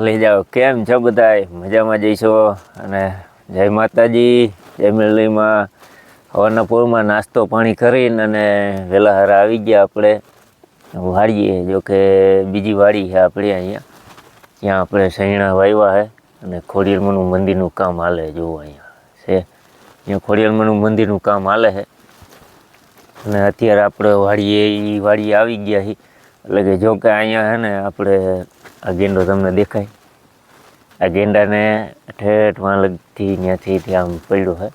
લઈ જાઓ. કેમ છો બધા? મજામાં જઈશો. અને જય માતાજી, જય મેળીમાં. હવારના પૂરમાં નાસ્તો પાણી કરીને અને વહેલા હારા આવી ગયા આપણે વાડીએ. જો કે બીજી વાડી છે આપણે અહીંયા, ત્યાં આપણે સૈણા વાવ્યા છે અને ખોડિયારમાંનું મંદિરનું કામ હાલે. જોવો અહીંયા છે, અહીંયા ખોડિયારમાંનું મંદિરનું કામ હાલે છે. અને અત્યારે આપણે વાડીએ આવી ગયા છીએ. એટલે કે જો કે અહીંયા છે ને આપણે આ ગેંડો તમને દેખાય, આ ગેંડાને ઠેઠ વાલગથી ત્યાંથી આમ પડ્યો છે,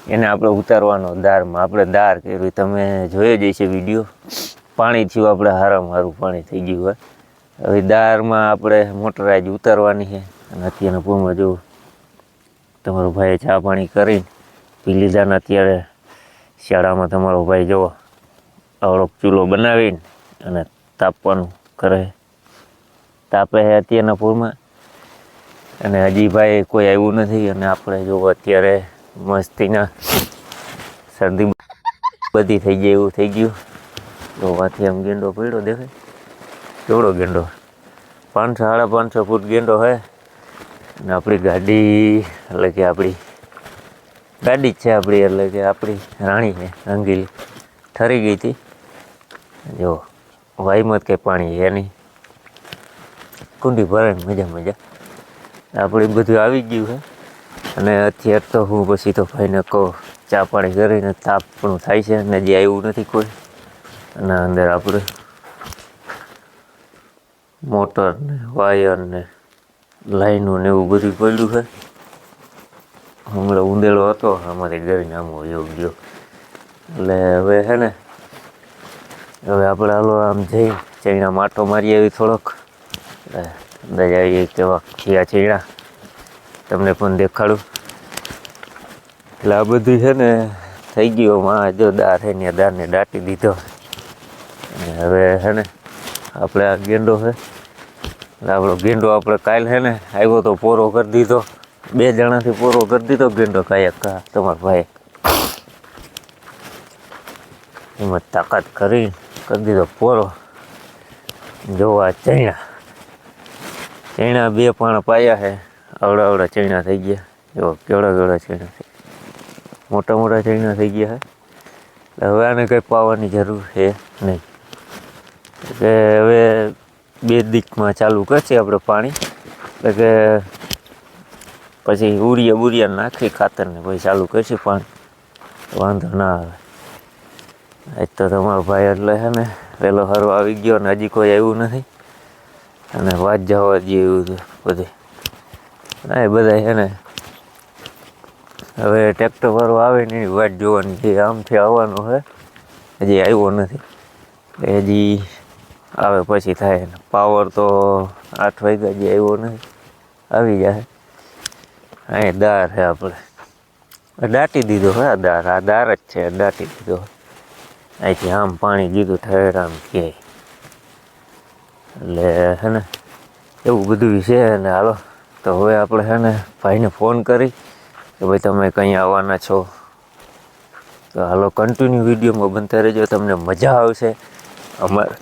એને આપણે ઉતારવાનો દારમાં. આપણે દાર કર્યું, તમે જોયો જ હશે વિડીયો. પાણી થયું આપણે હારામાં હારું પાણી થઈ ગયું હોય. હવે દારમાં આપણે મોટર આજ ઉતારવાની છે. અને અત્યારના પૂરમાં જો તમારો ભાઈ ચા પાણી કરીને પી લીધા ને અત્યારે શાળામાં તમારો ભાઈ જુઓ આવડો ચૂલો બનાવીને અને તાપવાનું કરે, તાપે છે અત્યારના પૂરમાં. અને હજી ભાઈ કોઈ આવ્યું નથી. અને આપણે જો અત્યારે મસ્તીના શરદી બધી થઈ જાય એવું થઈ ગયું. તો વાથી આમ ગેંડો પડ્યો દેખાય, કેવડો ગેંડો, 500-550 ફૂટ ગેંડો છે. અને આપણી ગાડી, એટલે કે આપણી ગાડી જ છે આપણી, એટલે કે આપણી રાણી છે રંગીલી, ઠરી ગઈ હતી. જો વાઈમાં જ કંઈ પાણી છે નહીં, કુંડી ભરાય મજા. આપણે બધું આવી ગયું છે. અને અત્યારે તો હું પછી તો ભાઈને કહું ચા પાણી કરીને, તાપ પણ થાય છે ને હજી આવ્યું નથી કોઈ. અને અંદર આપણે મોટર ને વાયર ને લાઈનો ને એવું બધું પડ્યું છે. હમણાં ઊંધેડો હતો અમારી ઘરને આમ યોગ ગયો. એટલે હવે છે ને, હવે આપણે હાલો આમ જઈ ચૈણા માટો મારી આવી થોડોક. અંદર આવીએ કેવા થયા ચૈણા તમને પણ દેખાડું. એટલે આ બધું છે ને થઈ ગયો. માં જો દાર છે ને, દારને દાટી દીધો. અને હવે છે ને આપણે આ ગેંડો છે, એટલે આપણો ગેંડો આપણે કાલ છે ને આવ્યો તો પૂરો કરી દીધો. 2 જણાથી પૂરો કરી દીધો ગેંડો કાંઈક. તમારા ભાઈ એમાં તાકાત કરી દીધો પૂરો. જોવા ચૈણા 2 પાણા પાયા છે. આવડા ચૈણા થઈ ગયા. જો કેવડા ચૈણા થઈ ગયા, મોટા ચૈણા થઈ ગયા છે. એટલે હવે આને કંઈ પાવાની જરૂર છે નહીં. એટલે હવે 2 દીકમાં ચાલુ કરશે આપણે પાણી. એટલે કે પછી ઉરિયા નાખી ખાતરને પછી ચાલુ કરશે પાણી, વાંધો ના આવે. આજ તો તમારો ભાઈ એટલે છે ને વહેલો સારો આવી ગયો ને હજી કોઈ આવ્યું નથી. અને વાત જવા જેવું છે બધે. ના એ બધા છે ને હવે ટ્રેક્ટરવાળો આવે ને એની વાટ જોવાની છે. આમથી આવવાનો છે, હજી આવ્યો નથી. હજી આવે પછી થાય. પાવર તો 8 વાગ્યા હજી આવ્યો નથી, આવી જાય. અહીં દાર છે આપણે દાટી દીધો હે. આ દાર જ છે, દાટી દીધો. અહીંથી આમ પાણી દીધું ઠેર આમ કે. એટલે છે ને એવું બધું છે. અને હાલો તો હવે આપણે છે ને ભાઈને ફોન કરી કે ભાઈ તમે કંઈ આવવાના છો. તો હાલો કન્ટિન્યુ વિડીયોમાં બનતા રહેજો, તમને મજા આવશે અમારા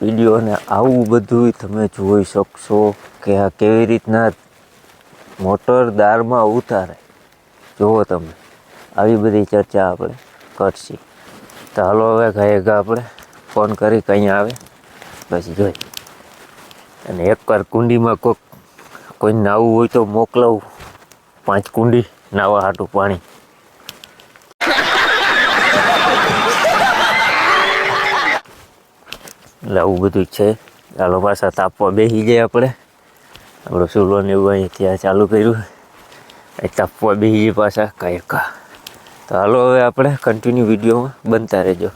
વિડીયોને. આવું બધું તમે જોઈ શકશો કે આ કેવી રીતના મોટર દારમાં ઉતારે. જુઓ તમે, આવી બધી ચર્ચા આપણે કરશી. તો હાલો હવે ઘાયગા આપણે ફોન કરી કંઈ આવે પછી જોઈ. અને એકવાર કુંડીમાં કોઈ નાવું હોય તો મોકલાવું, 5 કુંડી નાવા હાટું પાણી. એટલે આવું બધું છે. ચાલો પાછા તાપવા બેસી જાય આપણે. આપણો ચૂલો ને એવું અહીં ત્યાં ચાલુ કર્યું, તાપવા બેસી જાય પાછા કાંઈક. તો હાલો હવે આપણે કન્ટિન્યુ વિડીયોમાં બનતા રહેજો.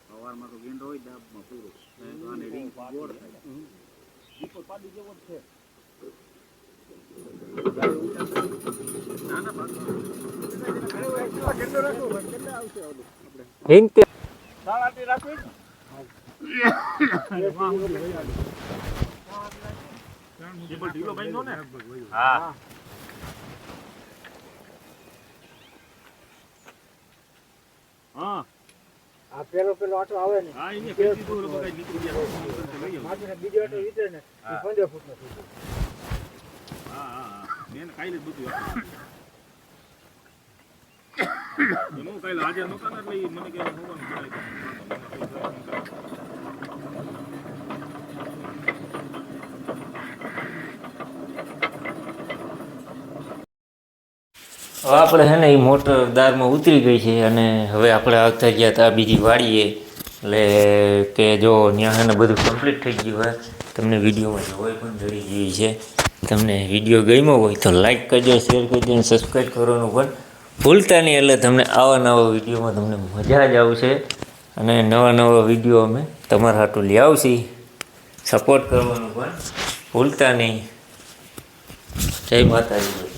સવારમાં તો ગેંડો હોય ડાબમાં પૂરું અને રીંગ ગોળ થાય દીપો પાડી જેવો જ છે હા હા આ પેલો આટો આવે ને હા એને ફેર દીધું લોકો કઈ નીકળી ગયા માથે બીજો આટો વિતરે ને 15 ફૂટનો થઈ ગયો. હા હા મેં કાઈ લીધું હતું એનું કાઈ હાજર નહોતા ને એટલે મને કે હોવાનું હવે આપણે છે ને એ મોટર દારમાં ઉતરી ગઈ છે અને હવે આપણે આવતા ગયા હતા બીજી વાડીએ એટલે કે જો ત્યાં છે ને બધું કમ્પ્લીટ થઈ ગયું હોય તમને વિડીયોમાં જોઈ પણ જડી ગઈ છે. તમને વિડીયો ગમ્યો હોય તો લાઈક કરજો, શેર કરજો અને સબસ્ક્રાઈબ કરવાનું પણ ભૂલતા નહીં. એટલે તમને આવા નવા વિડીયોમાં તમને મજા જ આવશે અને નવા નવા વિડીયો અમે તમારા હાટું લઈ આવશી. સપોર્ટ કરવાનું પણ ભૂલતા નહીં. જય માતાજી.